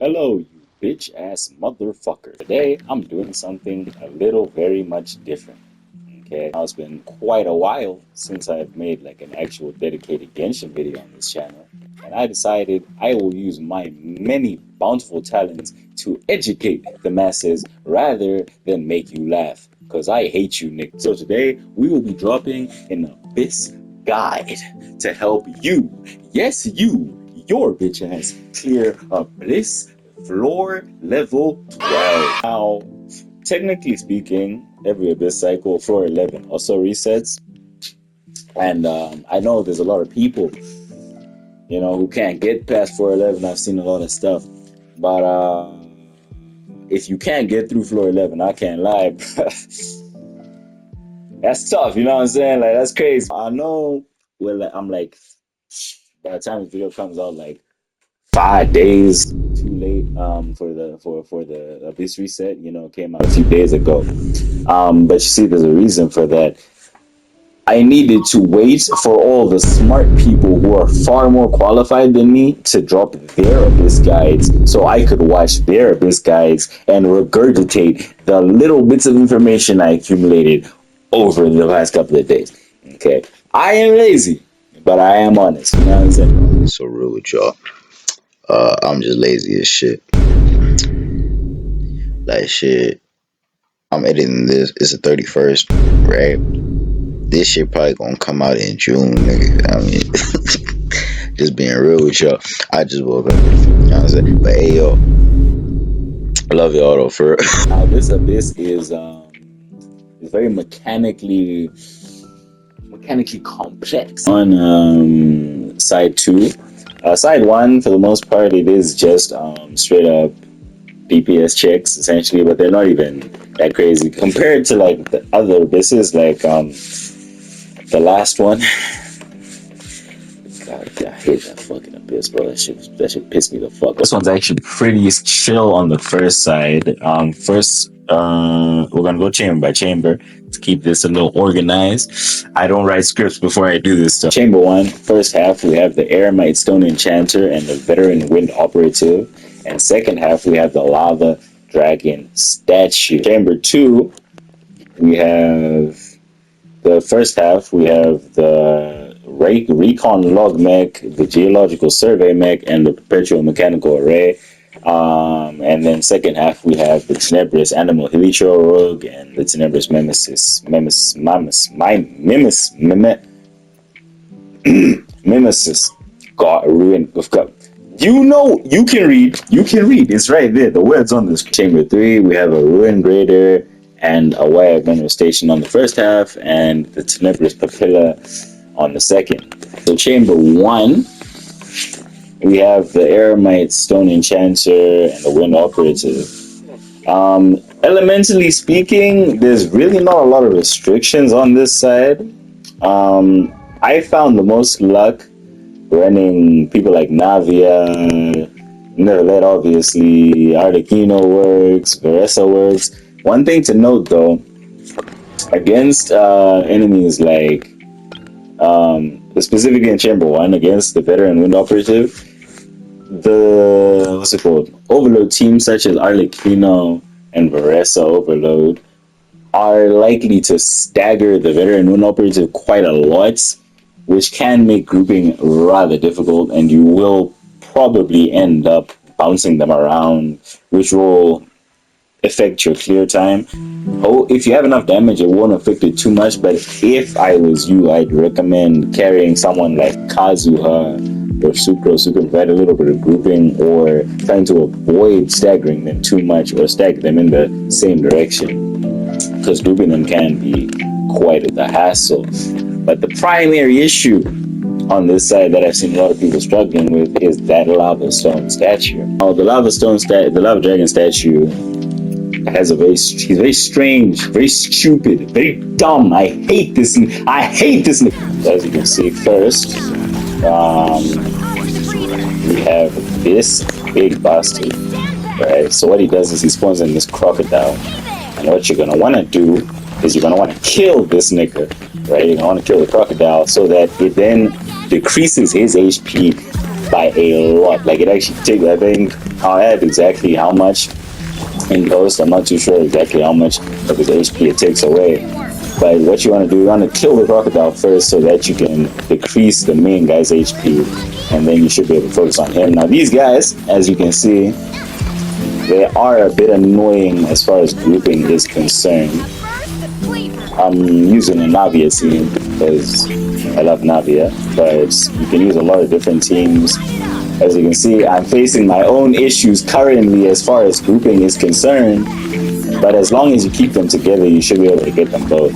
Hello, you bitch ass motherfucker. Today, I'm doing something a little very much different. Okay, now it's been quite a while since I've made like an actual dedicated Genshin video on this channel, and I decided I will use my many bountiful talents to educate the masses rather than make you laugh. Cause I hate you, Nick. So today, we will be dropping an Abyss guide to help you, yes, your bitch ass, clear Abyss floor level 12. Now, technically speaking, every Abyss cycle, floor 11 also resets. And I know there's a lot of people, who can't get past floor 11. I've seen a lot of stuff. But if you can't get through floor 11, I can't lie. That's tough, you know what I'm saying? Like, that's crazy. I know, well, I'm like, by the time this video comes out, like, 5 days too late for the Abyss reset. It came out a few days ago. But you see, there's a reason for that. I needed to wait for all the smart people who are far more qualified than me to drop their Abyss guides so I could watch their Abyss guides and regurgitate the little bits of information I accumulated over the last couple of days. Okay. I am lazy, but I am honest. You know what I'm saying? So real with y'all. I'm just lazy as shit. Like shit. I'm editing this. It's the 31st, right? This shit probably gonna come out in June, nigga. I mean, just being real with y'all. I just woke up. You know what I'm saying? But hey, yo, I love y'all though, for real. Now this Abyss is very mechanically complex. On side two, side one for the most part it is just straight up DPS checks essentially, but they're not even that crazy compared to like the other abysses, like the last one. God, I hate that fucking abyss, bro. That shit pissed me the fuck off. This one's actually pretty chill on the first side. First, we're gonna go chamber by chamber to keep this a little organized. I don't write scripts before I do this stuff. Chamber one, first half, we have the Aramite Stone Enchanter and the Veteran Wind Operative. And second half, we have the Lava Dragon statue. Chamber two, we have the first half, we have the Recon Log Mech, the Geological Survey Mech, and the Perpetual Mechanical Array. And then second half, we have the Tenebrous Animal Helicho Rogue and the Tenebrous Mimesis. God, ruin of God. You can read. You can read. It's right there. The words on this. Chamber 3, we have a Ruin Raider and a Wire Gunner Station on the first half, and the Tenebrous Papilla on the second. So Chamber 1, we have the Aramite Stone Enchanter and the Wind Operative. Elementally speaking, there's really not a lot of restrictions on this side. I found the most luck running people like Navia, Nerlet obviously, Arlecchino works, Veresa works. One thing to note though, against enemies like, specifically in Chamber 1, against the Veteran Wind Operative, the, what's it called, Overload teams such as Arlecchino and Veresa Overload are likely to stagger the Veteran Wind Operative quite a lot, which can make grouping rather difficult, and you will probably end up bouncing them around, which will affect your clear time. Oh, if you have enough damage, it won't affect it too much, but if I was you, I'd recommend carrying someone like Kazuha or Sucrose who can provide a little bit of grouping, or trying to avoid staggering them too much or stagger them in the same direction, because grouping them can be quite the hassle. But the primary issue on this side that I've seen a lot of people struggling with is that lava stone statue. Oh, the lava dragon statue has he's very strange, very stupid, very dumb. I hate this. As you can see, first, we have this big bastard, right? So what he does is he spawns in this crocodile, and what you're gonna want to do is you're gonna want to kill this nigga, right? You're gonna want to kill the crocodile so that it then decreases his HP by a lot. Like it actually takes, I think, I'll add exactly how much in Ghost. I'm not too sure exactly how much of his HP it takes away. But what you want to do, you want to kill the crocodile first so that you can decrease the main guy's HP, and then you should be able to focus on him. Now these guys, as you can see, they are a bit annoying as far as grouping is concerned. I'm using a Navia team because I love Navia, but you can use a lot of different teams. As you can see, I'm facing my own issues currently as far as grouping is concerned, but as long as you keep them together, you should be able to get them both.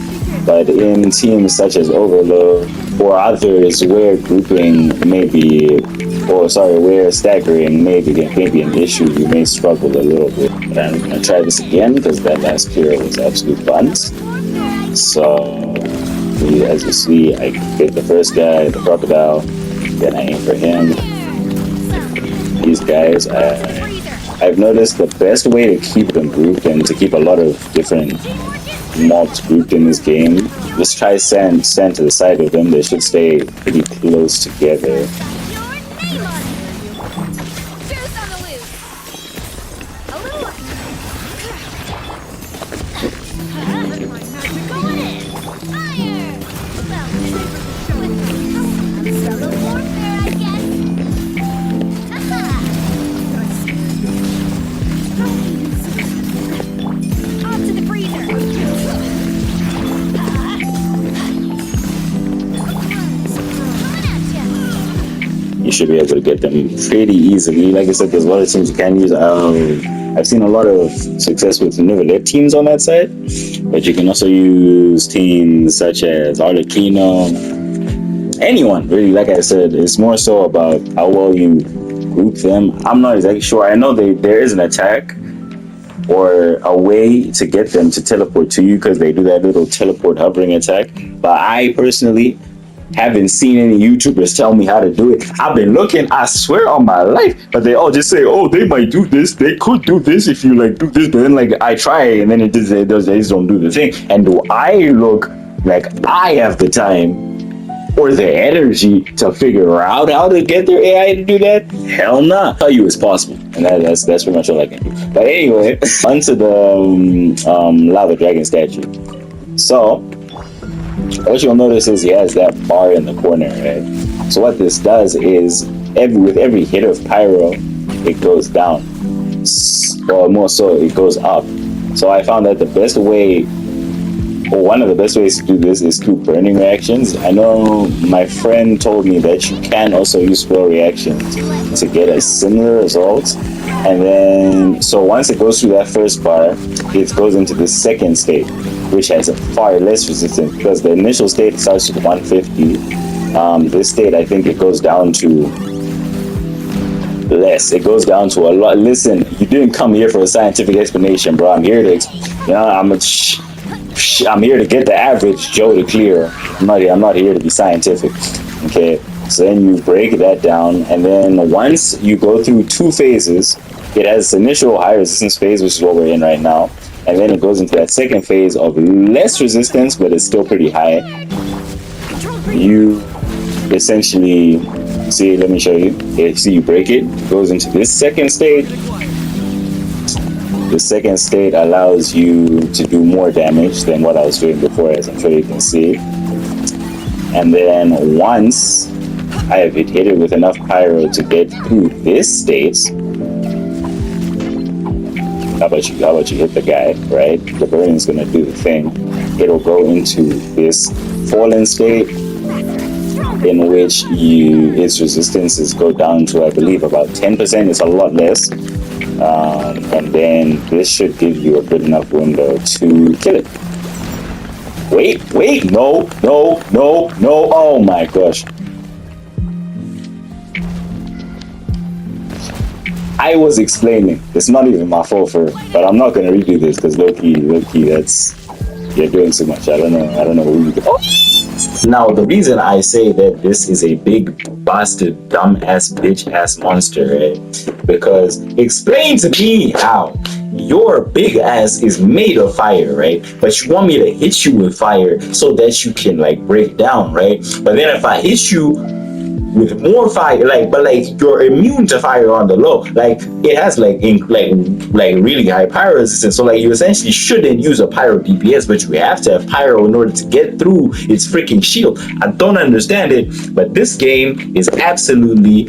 But in teams such as Overload or others where grouping may be, where staggering may be an issue, you may struggle a little bit. But I'm going to try this again because that last clear was absolute buns. So, as you see, I get the first guy, the crocodile, then I aim for him. These guys, I've noticed the best way to keep them grouped and to keep a lot of different mobs grouped in this game, just try stand to the side of them. They should stay pretty close together. You should be able to get them pretty easily. Like I said, there's a lot of teams you can use. I've seen a lot of success with never-let teams on that side, but you can also use teams such as Arlecchino. Anyone, really, like I said, it's more so about how well you group them. I'm not exactly sure. I know there is an attack or a way to get them to teleport to you because they do that little teleport hovering attack. But I personally haven't seen any YouTubers tell me how to do it. I've been looking, I swear on my life, but they all just say, oh, they might do this, they could do this if you like do this, but then like I try and then they just don't do the thing. And do I look like I have the time or the energy to figure out how to get their AI to do that? Hell nah. I'll tell you it's possible. And that's pretty much all I can do. But anyway, onto the lava dragon statue. So what you'll notice is he has that bar in the corner, right? So what this does is with every hit of pyro, it goes down, or more so, it goes up. So I found that the best way, or one of the best ways to do this, is through burning reactions. I know my friend told me that you can also use spell reactions to get a similar result. And then, so once it goes through that first bar, it goes into the second state, which has a far less resistance because the initial state starts with 150. This state, I think it goes down to less. It goes down to a lot. Listen, you didn't come here for a scientific explanation, bro. I'm here to, I'm here to get the average Joe to clear. I'm not here to be scientific. Okay. So then you break that down, and then once you go through two phases, it has its initial high resistance phase, which is what we're in right now, and then it goes into that second phase of less resistance, but it's still pretty high. You essentially, see, let me show you. See, you break it, it goes into this second state. The second state allows you to do more damage than what I was doing before, as I'm sure you can see. And then once I have hit it with enough pyro to get through this state, how about you hit the guy, right? The burning is gonna do the thing. It'll go into this fallen state in which its resistances go down to, I believe, about 10%. It's a lot less. And then this should give you a good enough window to kill it. Wait, no, oh my gosh. I was explaining. It's not even my fault but I'm not gonna redo this because low-key, you're doing too much. I don't know who you go. Now, the reason I say that this is a big bastard, dumb-ass, bitch-ass monster, right? Because explain to me how your big ass is made of fire, right? But you want me to hit you with fire so that you can, like, break down, right? But then if I hit you with more fire, but you're immune to fire on the low. Like it has like really high pyro resistance. So like you essentially shouldn't use a pyro DPS, but you have to have pyro in order to get through its freaking shield. I don't understand it, but this game is absolutely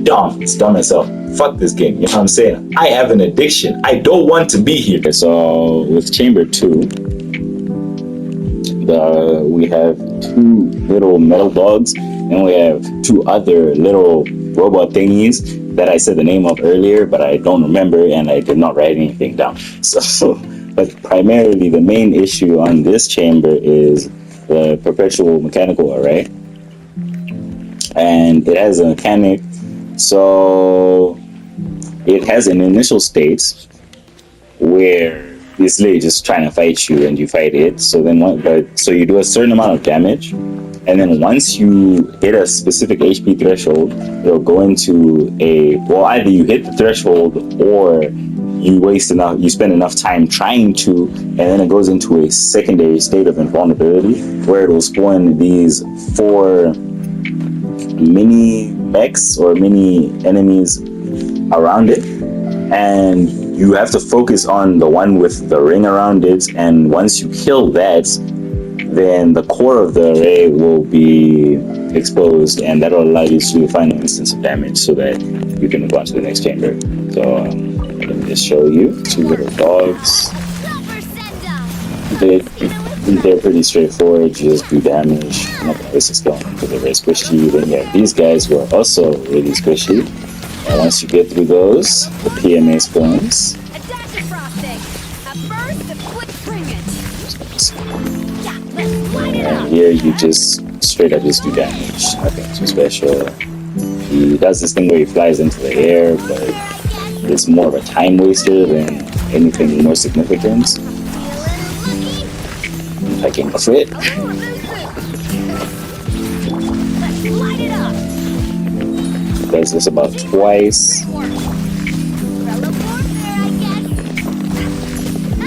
dumb. It's dumb as hell. Fuck this game. You know what I'm saying? I have an addiction. I don't want to be here. So with Chamber 2, we have 2 little metal dogs, and we have 2 other little robot thingies that I said the name of earlier, but I don't remember and I did not write anything down. So, but primarily the main issue on this chamber is the perpetual mechanical array, and it has a mechanic. So it has an initial state where it's literally just trying to fight you and you fight it. So then so you do a certain amount of damage, and then once you hit a specific HP threshold, it'll go into either you hit the threshold or you spend enough time trying to, and then it goes into a secondary state of invulnerability where it'll spawn these 4 mini mechs or mini enemies around it, and you have to focus on the one with the ring around it, and once you kill that, then the core of the array will be exposed, and that will allow you to do a final instance of damage so that you can move on to the next chamber. So let me just show you 2 little dogs. They're pretty straightforward. You just do damage. This is going because they're very squishy. Then you have these guys who are also really squishy. And once you get through those, the PMA spawns. And here you just straight up just do damage. Nothing too special. He does this thing where he flies into the air, but it's more of a time waster than anything more significant. If I can crit. Does this about twice.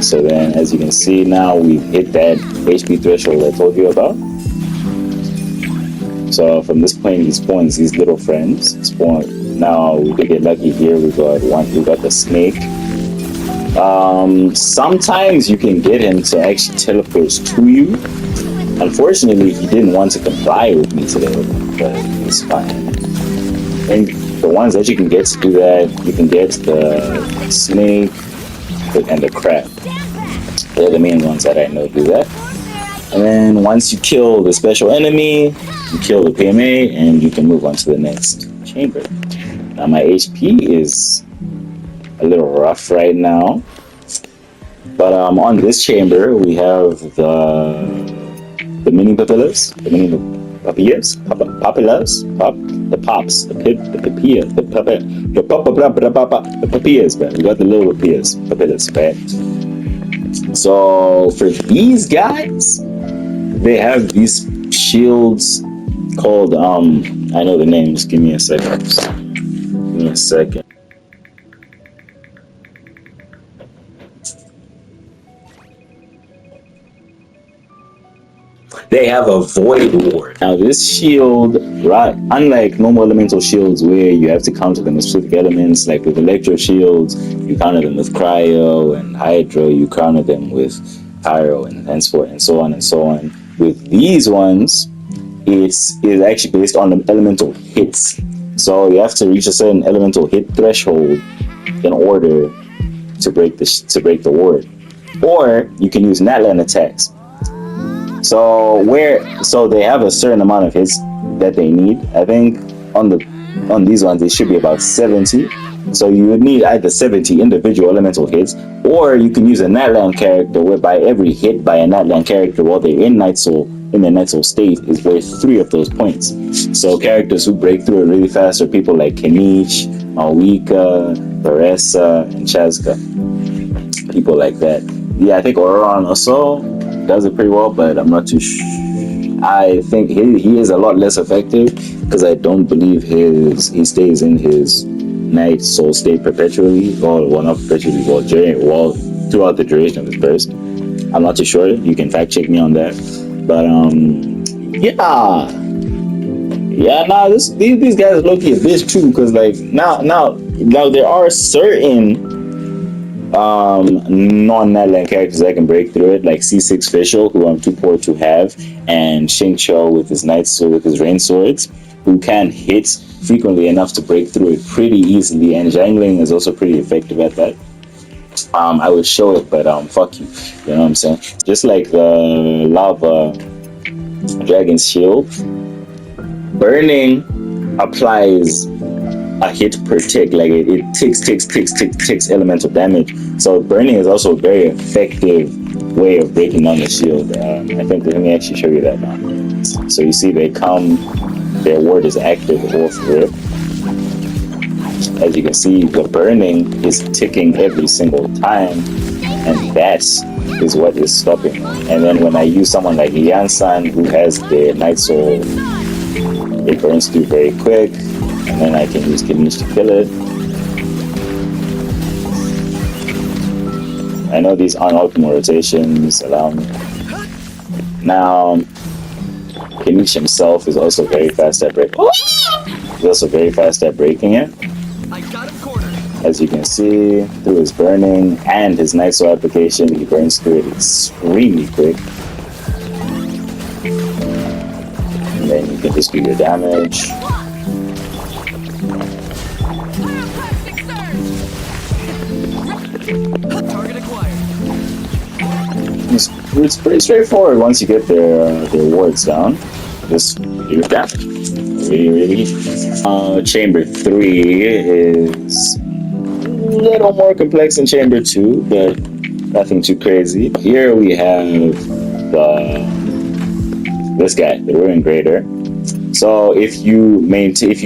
So then, as you can see now, we've hit that HP threshold I told you about. So from this point, he spawns these little friends. Now we could get lucky here. We got the snake. Sometimes you can get him to actually teleport to you. Unfortunately, he didn't want to comply with me today, but it's fine. And the ones that you can get to do that, you can get the snake and the crab. They're the main ones that I know do that. And then once you kill the special enemy, you kill the PMA, and you can move on to the next chamber. Now my HP is a little rough right now, but on this chamber we have the mini papillas, the papillas, man. We got the little papillas, right? So for these guys, they have these shields called I know the names. Give me a second. They have a void ward. Now this shield, right, unlike normal elemental shields where you have to counter them with specific elements, like with electro shields, you counter them with cryo, and hydro, you counter them with pyro, and henceforth, and so on and so on. With these ones, it's actually based on the elemental hits. So you have to reach a certain elemental hit threshold in order to break the ward. Or you can use Natlan attacks. So they have a certain amount of hits that they need. I think on these ones they should be about 70. So you would need either 70 individual elemental hits, or you can use a Natlan character whereby every hit by a Natlan character while they're in their Night Soul state is worth 3 of those points. So characters who break through it really fast are people like Kenichi, Malwika, Baressa, and Chazka. People like that. Yeah, I think Auron also does it pretty well, but I'm not too sure. I think he is a lot less effective because I don't believe he stays in his Night Soul state perpetually, well not perpetually, throughout the duration of his burst. I'm not too sure. You can fact check me on that. But yeah, Yeah, nah, these guys low key a bitch too, because like now there are certain non-Netland characters that can break through it, like C6 Fischl, who I'm too poor to have, and Shing Cho with his knight sword, with his rain swords, who can hit frequently enough to break through it pretty easily, and Zhang Ling is also pretty effective at that. I would show it, but fuck you. You know what I'm saying? Just like the lava dragon's shield, burning applies a hit per tick. Like it ticks elemental damage. So burning is also a very effective way of breaking down the shield. I think let me actually show you that now. So you see they come, their ward is active off rip. As you can see, the burning is ticking every single time, and that is what is stopping. And then when I use someone like Lian-san, who has the Night Soul, it burns through very quick, and then I can use Kidneys to kill it. I know these aren't optimal rotations, allow me. Now, Kidneys himself is also very fast at breaking. He's also very fast at breaking it. As you can see, through his burning and his Night Soul application, he burns through it extremely quick. And then you can just do your damage. It's pretty straightforward once you get their wards down. Just do your damage. Really. Chamber 3 is a little more complex than Chamber 2, but nothing too crazy. Here we have this guy, the Ruin Greater. So if you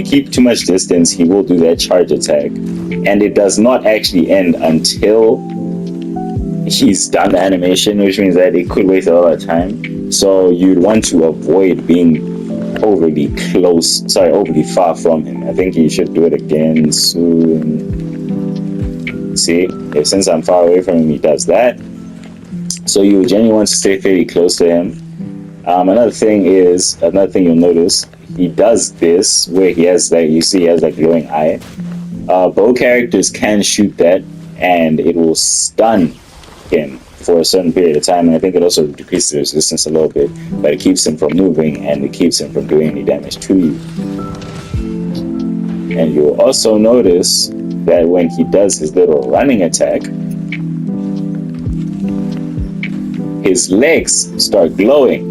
keep too much distance, he will do that charge attack, and it does not actually end until he's done the animation, which means that it could waste a lot of time. So you'd want to avoid being overly far from him. I think you should do it again soon. See, since I'm far away from him, he does that. So you genuinely want to stay fairly close to him. Another thing you'll notice, he does this where he has like glowing eye. Bow characters can shoot that, and it will stun him for a certain period of time, and I think it also decreases his resistance a little bit, but it keeps him from moving and it keeps him from doing any damage to you. And you'll also notice that when he does his little running attack, his legs start glowing.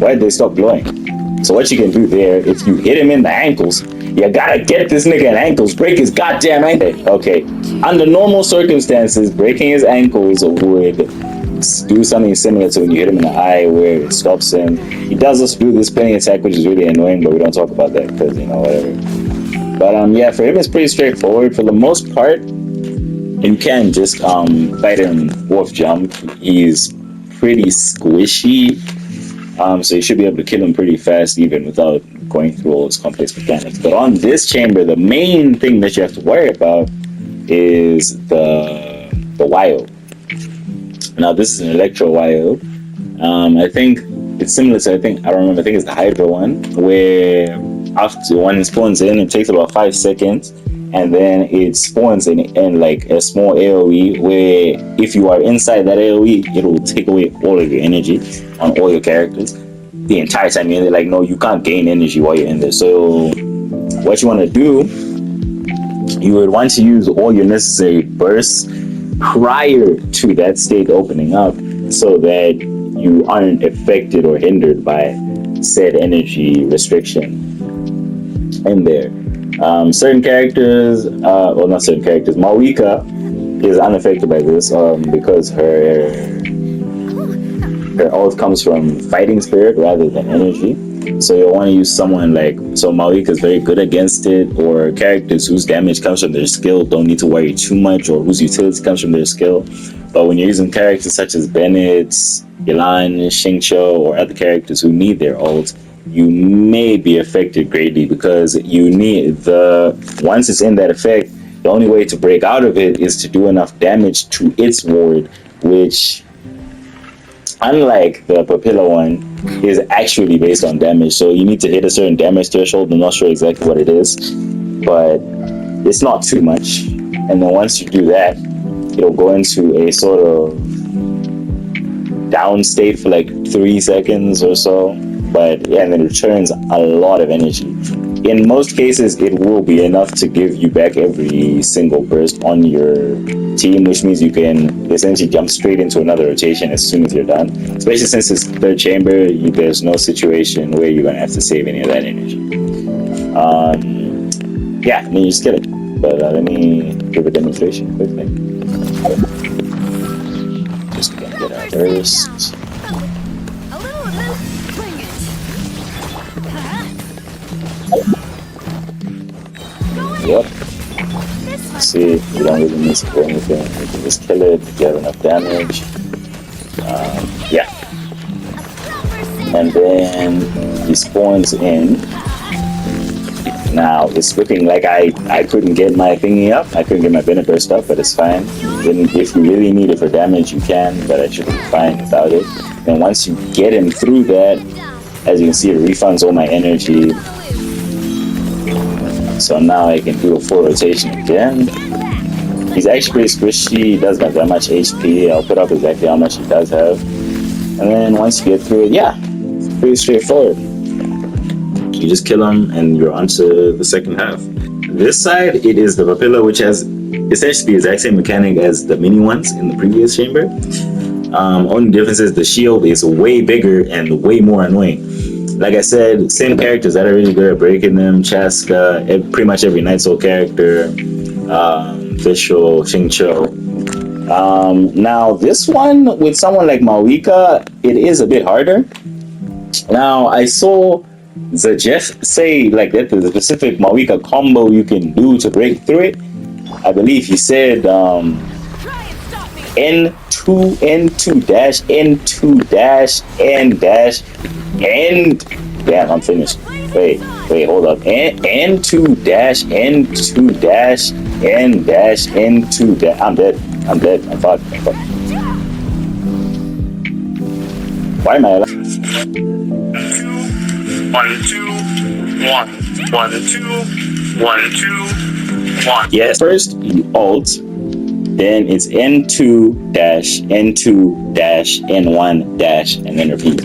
Why did they stop glowing? So what you can do there, if you hit him in the ankles, you gotta get this nigga in ankles, break his goddamn ankle. Okay, under normal circumstances, breaking his ankles would do something similar to when you hit him in the eye, where it stops him. He does also do this spinning attack, which is really annoying, but we don't talk about that because, you know, whatever. But yeah, for him it's pretty straightforward for the most part. You can just fight him off jump. He's pretty squishy. So you should be able to kill him pretty fast, even without going through all those complex mechanics. But on this chamber, the main thing that you have to worry about is the wild. Now, this is an electro wild. I think it's similar to, I think it's the Hydra one, where after one spawns in, it takes about 5 seconds, and then it spawns in like a small AoE, where if you are inside that AoE, it will take away all of your energy on all your characters the entire time you're in there. Like, no, you can't gain energy while you're in there. So what you want to do, you would want to use all your necessary bursts prior to that state opening up, so that you aren't affected or hindered by said energy restriction in there. Certain characters, well, not certain characters, Mawika is unaffected by this because her ult comes from fighting spirit rather than energy. So you'll want to use someone like, so Mawika is very good against it, or characters whose damage comes from their skill don't need to worry too much, or whose utility comes from their skill. But when you're using characters such as Bennett, Yelan, Xingqiu, or other characters who need their ult, you may be affected greatly, because you need once it's in that effect, the only way to break out of it is to do enough damage to its ward, which unlike the Papilla one, is actually based on damage. So you need to hit a certain damage threshold. I'm not sure exactly what it is, but it's not too much. And then once you do that, it'll go into a sort of down state for like 3 seconds or so. But yeah, and then it returns a lot of energy. In most cases, it will be enough to give you back every single burst on your team, which means you can essentially jump straight into another rotation as soon as you're done. Especially since it's third chamber, there's no situation where you're going to have to save any of that energy. Yeah, and then you just get it. But let me give a demonstration quickly. Just gonna get our burst. Yep. See, you don't really need to do anything. You can just kill it, you have enough damage. Yeah. And then he spawns in. Now, it's looking like I couldn't get my thingy up. I couldn't get my Venom Burst up, but it's fine. Then if you really need it for damage, you can, but I should be fine without it. And once you get him through that, as you can see, it refunds all my energy. So now I can do a full rotation again. He's actually pretty squishy. He doesn't have that much HP. I'll put up exactly how much he does have. And then once you get through it, yeah, it's pretty straightforward. You just kill him and you're onto the second half. This side, it is the Papilla, which has essentially the exact same mechanic as the mini ones in the previous chamber. Only difference is the shield is way bigger and way more annoying. Like I said, same characters that are really good at breaking them. Chaska, pretty much every Night Soul character, Vishal, Xingqiu. Now this one with someone like Malika, it is a bit harder. Now I saw the Jeff say like that the specific Malika combo you can do to break through it. I believe he said N2 N2 dash N2 dash N dash N. Damn, I'm finished. Wait, hold up. N2 dash N2 dash N dash N2 dash. I'm dead. I'm fucked. Why am I alive? 1, 2, 1, 1, 2, 1, 2, 1. Yes. First you alt, then it's N2 dash N2 dash N1 dash, and then repeat.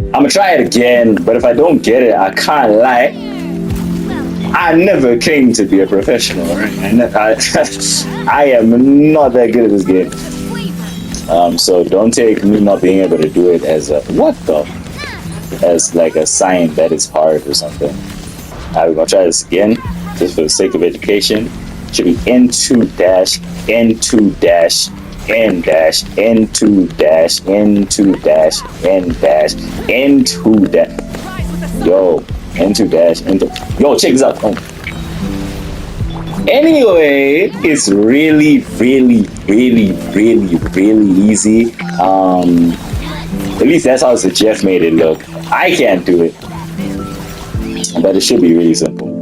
I'm gonna try it again, but if I don't get it, I can't lie. I never claimed to be a professional, right? I am not that good at this game. So don't take me not being able to do it as a as like a sign that it's hard or something. We're gonna try this again, just for the sake of education. Should be N2 dash N2 dash N dash N2 dash N2 dash N dash N2 dash. Yo, N2 dash N2. Yo, check this out. Oh. Anyway, it's really easy. At least that's how the Jeff made it look. I can't do it, but it should be really simple.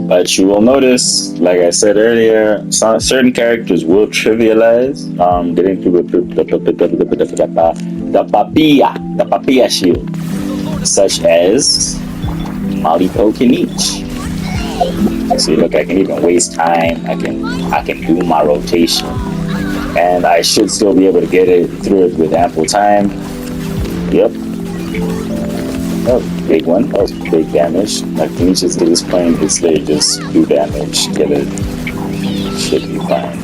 But you will notice, like I said earlier, certain characters will trivialize. Getting through the papilla shield, such as Malipo Kinich. See, look, I can even waste time. I can do my rotation, and I should still be able to get it through it with ample time. Yep. Oh, big one. That was big damage. Like, Kinich at this point is literally just do damage. Get it. Should be fine.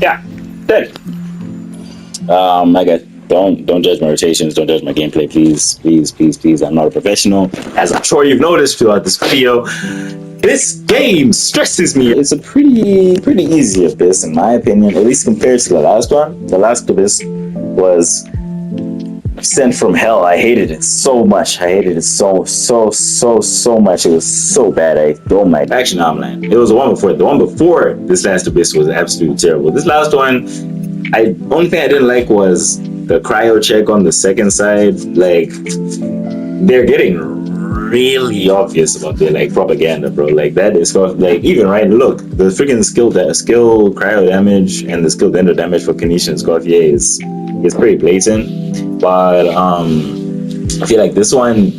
Yeah, dead. Don't judge my rotations, don't judge my gameplay, please. I'm not a professional. As I'm sure you've noticed throughout this video, this game stresses me. It's a pretty easy abyss in my opinion, at least compared to the last one. The last abyss was sent from hell. I hated it so much. I hated it so much. It was so bad. Actually, no, I'm lying. It was the one before. The one before this last abyss was absolutely terrible. This last one, only thing I didn't like was the cryo check on the second side. Like, they're getting really obvious about their like propaganda, bro. Like that is like even right. Look, the freaking skill cryo damage and the skill ender damage for Kanisha and Scorpier is pretty blatant. But I feel like this one,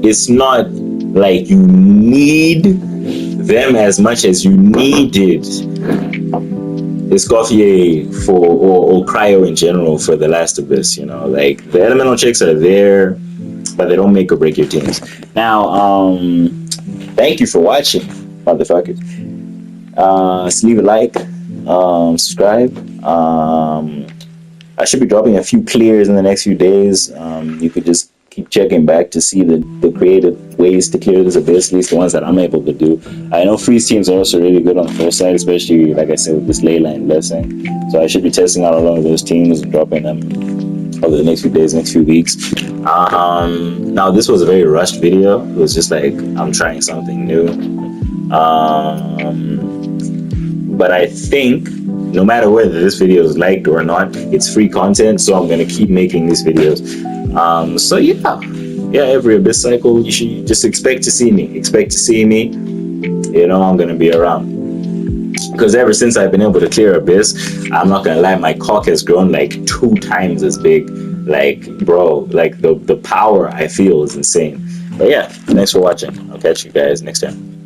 it's not like you need them as much as you needed Escoffier for or cryo in general for the last of this, you know. Like the elemental checks are there, but they don't make or break your teams. Now, thank you for watching, motherfuckers. So leave a like, subscribe. I should be dropping a few clears in the next few days. You could just keep checking back to see the creative ways to clear this abyss, at least the ones that I'm able to do. I know freeze teams are also really good on the first side, especially like I said with this ley line blessing. So I should be testing out a lot of those teams and dropping them over the next few days, next few weeks. Now this was a very rushed video. It was just like I'm trying something new. But I think no matter whether this video is liked or not, it's free content, so I'm gonna keep making these videos. So yeah, every abyss cycle you should just expect to see me. You know, I'm gonna be around. Because ever since I've been able to clear abyss, I'm not gonna lie, my cock has grown like 2 times as big. Like, bro, like the power I feel is insane. But yeah, thanks for watching. I'll catch you guys next time.